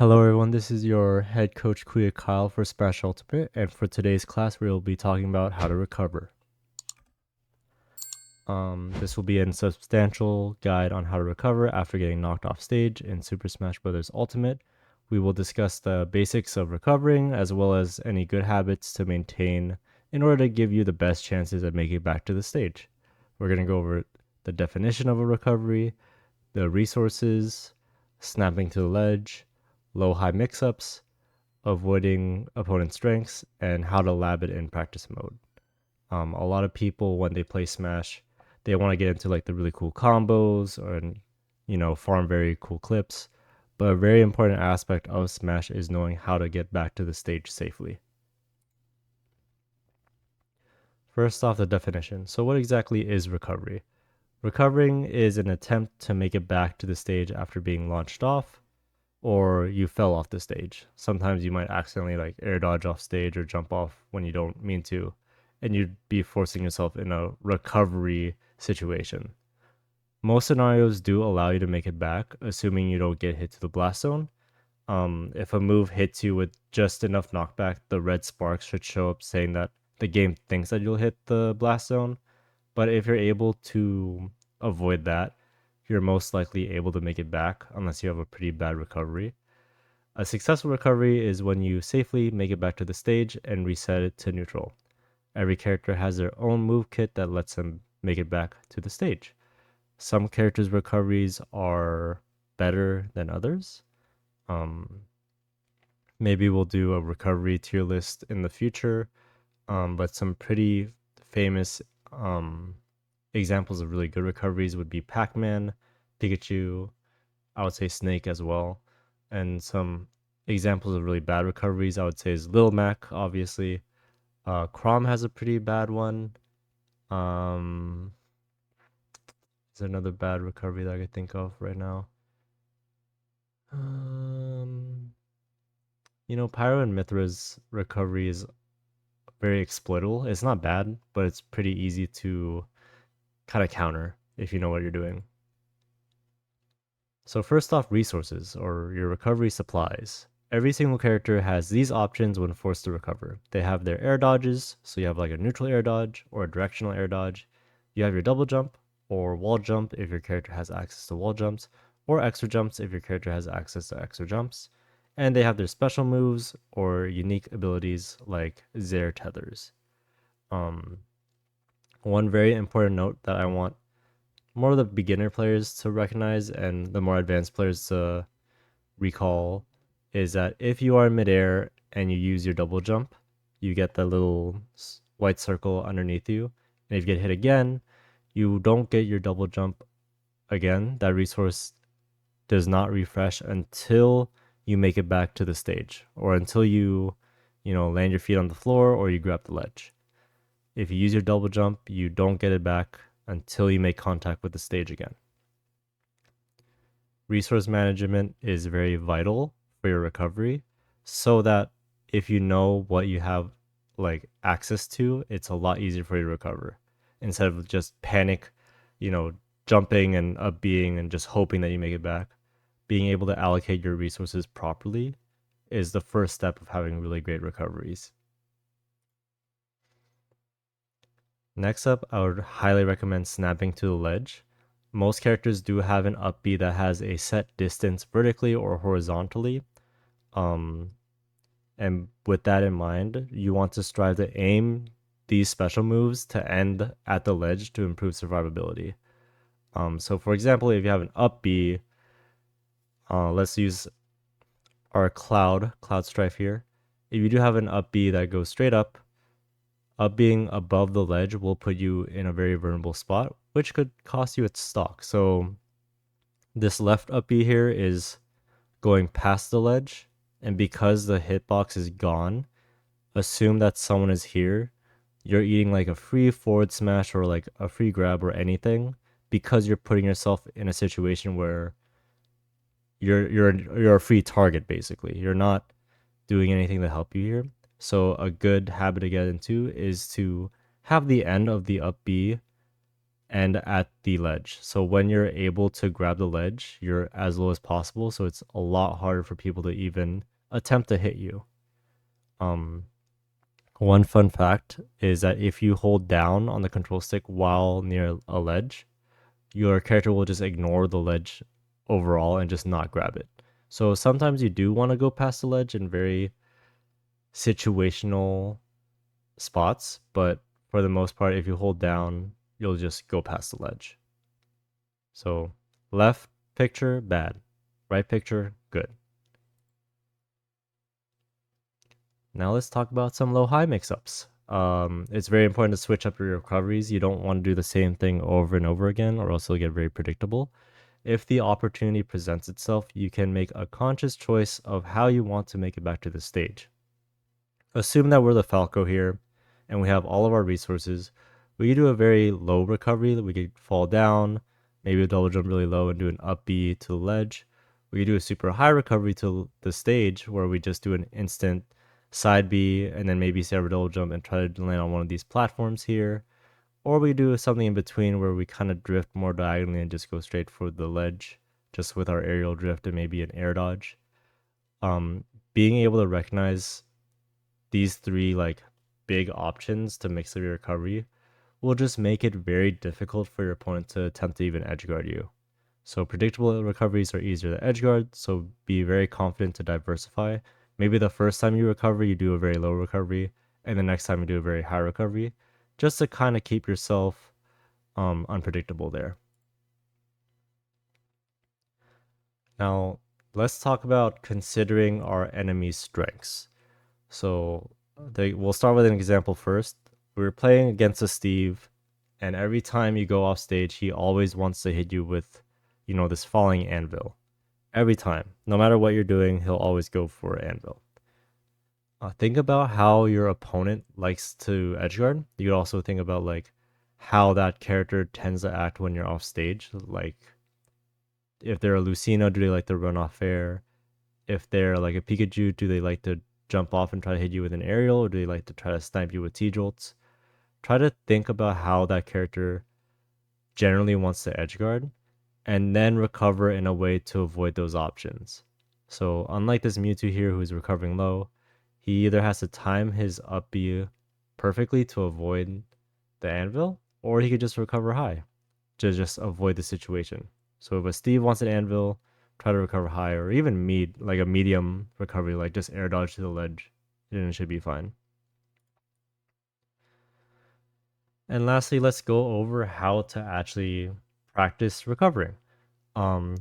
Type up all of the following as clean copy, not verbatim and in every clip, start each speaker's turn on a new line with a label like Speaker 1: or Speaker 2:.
Speaker 1: Hello everyone, this is your head coach Kuya Kyle for Smash Ultimate, and for today's class we will be talking about how to recover. This will be a substantial guide on how to recover after getting knocked off stage in Super Smash Bros. Ultimate. We will discuss the basics of recovering as well as any good habits to maintain in order to give you the best chances of making it back to the stage. We're going to go over the definition of a recovery, the resources, snapping to the ledge, low-high mix-ups, avoiding opponent strengths, and how to lab it in practice mode. A lot of people, when they play Smash, they want to get into like the really cool combos or farm very cool clips. But a very important aspect of Smash is knowing how to get back to the stage safely. First off, the definition. So what exactly is recovery? Recovering is an attempt to make it back to the stage after being launched off, or you fell off the stage. Sometimes you might accidentally like air dodge off stage or jump off when you don't mean to, and you'd be forcing yourself in a recovery situation. Most scenarios do allow you to make it back, assuming you don't get hit to the blast zone. If a move hits you with just enough knockback, the red sparks should show up saying that the game thinks that you'll hit the blast zone. But if you're able to avoid that, you're most likely able to make it back unless you have a pretty bad recovery. A successful recovery is when you safely make it back to the stage and reset it to neutral. Every character has their own move kit that lets them make it back to the stage. Some characters' recoveries are better than others. Um, Maybe we'll do a recovery tier list in the future, but some pretty famous examples of really good recoveries would be Pac-Man, Pikachu, I would say Snake as well. And some examples of really bad recoveries, I would say is Lil Mac, obviously. Crom has a pretty bad one. Um, is there another bad recovery that I could think of right now? Um, Pyro and Mithra's recovery is very exploitable. It's not bad, but it's pretty easy to kind of counter if you know what you're doing. So first off, resources, or your recovery supplies. Every single character has these options when forced to recover. They have their air dodges, so you have like a neutral air dodge or a directional air dodge. You have your double jump or wall jump if your character has access to wall jumps, or extra jumps if your character has access to extra jumps. And they have their special moves or unique abilities like Zair tethers. Um, One very important note that I want more of the beginner players to recognize and the more advanced players to recall is that if you are in midair and you use your double jump, you get that little white circle underneath you. And if you get hit again, you don't get your double jump again. That resource does not refresh until you make it back to the stage or until you land your feet on the floor or you grab the ledge. If you use your double jump, you don't get it back until you make contact with the stage again. Resource management is very vital for your recovery so that if you know what you have like access to, it's a lot easier for you to recover instead of just panic, you know, jumping and up being and just hoping that you make it back. Being able to allocate your resources properly is the first step of having really great recoveries. Next up, I would highly recommend snapping to the ledge. Most characters do have an up B that has a set distance vertically or horizontally. Um, and with that in mind, you want to strive to aim these special moves to end at the ledge to improve survivability. So for example, if you have an up B, let's use our cloud strife here. If you do have an up B that goes straight up being above the ledge will put you in a very vulnerable spot, which could cost you its stock. So this left up B here is going past the ledge, and because the hitbox is gone, assume that someone is here. You're eating like a free forward smash or like a free grab or anything because you're putting yourself in a situation where you're a free target basically. You're not doing anything to help you here. So a good habit to get into is to have the end of the up B and at the ledge. So when you're able to grab the ledge, you're as low as possible. So it's a lot harder for people to even attempt to hit you. One fun fact is that if you hold down on the control stick while near a ledge, your character will just ignore the ledge overall and just not grab it. So sometimes you do want to go past the ledge in very situational spots, but for the most part, if you hold down, you'll just go past the ledge. So left picture, bad. Right picture, good. Now let's talk about some low-high mix-ups. It's very important to switch up your recoveries. You don't want to do the same thing over and over again, or else it'll get very predictable. If the opportunity presents itself, you can make a conscious choice of how you want to make it back to the stage. Assume that we're the Falco here, and we have all of our resources. We could do a very low recovery. We could fall down, maybe a double jump really low and do an up B to the ledge. We could do a super high recovery to the stage where we just do an instant side B and then maybe say a double jump and try to land on one of these platforms here. Or we do something in between where we kind of drift more diagonally and just go straight for the ledge, just with our aerial drift and maybe an air dodge. Being able to recognize these three like big options to mix up your recovery will just make it very difficult for your opponent to attempt to even edgeguard you. So predictable recoveries are easier to edgeguard, so be very confident to diversify. Maybe the first time you recover, you do a very low recovery, and the next time you do a very high recovery, just to kind of keep yourself unpredictable there. Now, let's talk about considering our enemy's strengths. So we'll start with an example first. We were playing against a Steve, and every time you go off stage, he always wants to hit you with, this falling anvil. Every time, no matter what you're doing, he'll always go for anvil. Think about how your opponent likes to edgeguard. You could also think about like how that character tends to act when you're off stage. Like if they're a Lucina, do they like to run off air? If they're like a Pikachu, do they like to jump off and try to hit you with an aerial, or do they like to try to snipe you with T-jolts? Try to think about how that character generally wants to edgeguard, and then recover in a way to avoid those options. So unlike this Mewtwo here who's recovering low, he either has to time his up B perfectly to avoid the anvil, or he could just recover high to just avoid the situation. So if a Steve wants an anvil, try to recover high, or even like a medium recovery, like just air dodge to the ledge, and it should be fine. And lastly, let's go over how to actually practice recovering.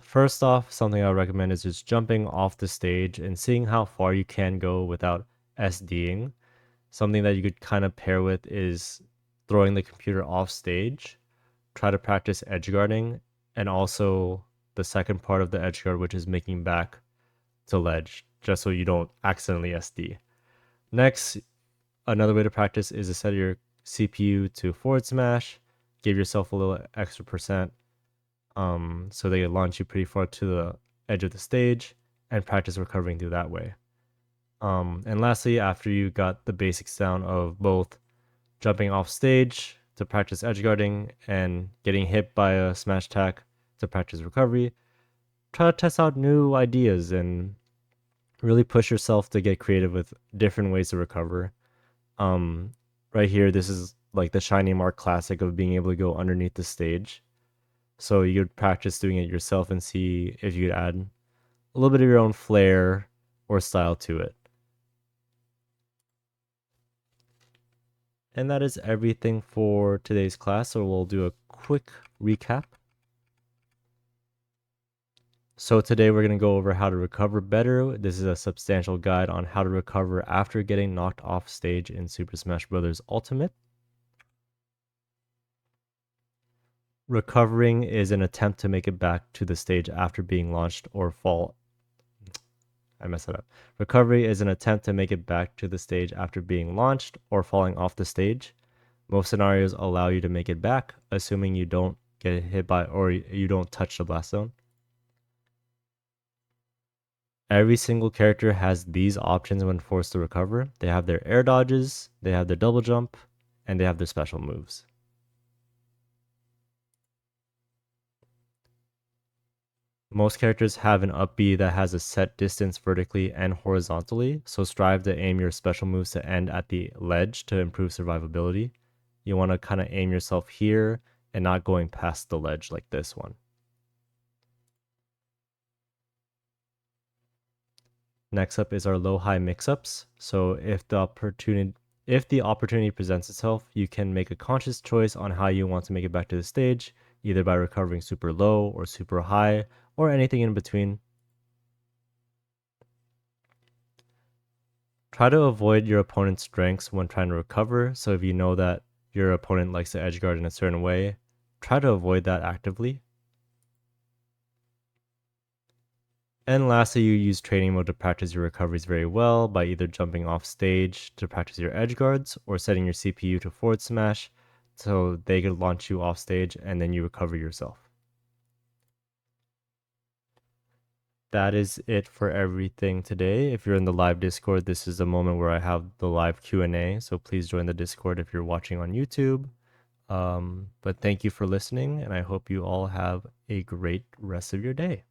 Speaker 1: First off, something I recommend is just jumping off the stage and seeing how far you can go without SDing. Something that you could kind of pair with is throwing the computer off stage. Try to practice edge guarding, and also the second part of the edge guard, which is making back to ledge, just so you don't accidentally SD. Next, another way to practice is to set your CPU to forward smash, give yourself a little extra percent, so they launch you pretty far to the edge of the stage, and practice recovering through that way. And lastly, after you got the basics down of both jumping off stage to practice edge guarding and getting hit by a smash attack to practice recovery, try to test out new ideas and really push yourself to get creative with different ways to recover. Right here, this is like the shiny mark classic of being able to go underneath the stage. So you could practice doing it yourself and see if you could add a little bit of your own flair or style to it. And that is everything for today's class. So we'll do a quick recap. So today we're going to go over how to recover better. This is a substantial guide on how to recover after getting knocked off stage in Super Smash Bros. Ultimate. Recovering is an attempt to make it back to the stage after being launched or fall. I messed it up. Recovery is an attempt to make it back to the stage after being launched or falling off the stage. Most scenarios allow you to make it back, assuming you don't get hit by or you don't touch the blast zone. Every single character has these options when forced to recover. They have their air dodges, they have their double jump, and they have their special moves. Most characters have an up B that has a set distance vertically and horizontally, so strive to aim your special moves to end at the ledge to improve survivability. You want to kind of aim yourself here and not going past the ledge like this one. Next up is our low-high mix-ups. So if the opportunity presents itself, you can make a conscious choice on how you want to make it back to the stage, either by recovering super low or super high, or anything in between. Try to avoid your opponent's strengths when trying to recover. So if you know that your opponent likes to edge guard in a certain way, try to avoid that actively. And lastly, you use training mode to practice your recoveries very well by either jumping off stage to practice your edge guards or setting your CPU to forward smash so they could launch you off stage and then you recover yourself. That is it for everything today. If you're in the live Discord, this is the moment where I have the live Q&A, so please join the Discord if you're watching on YouTube. But thank you for listening, and I hope you all have a great rest of your day.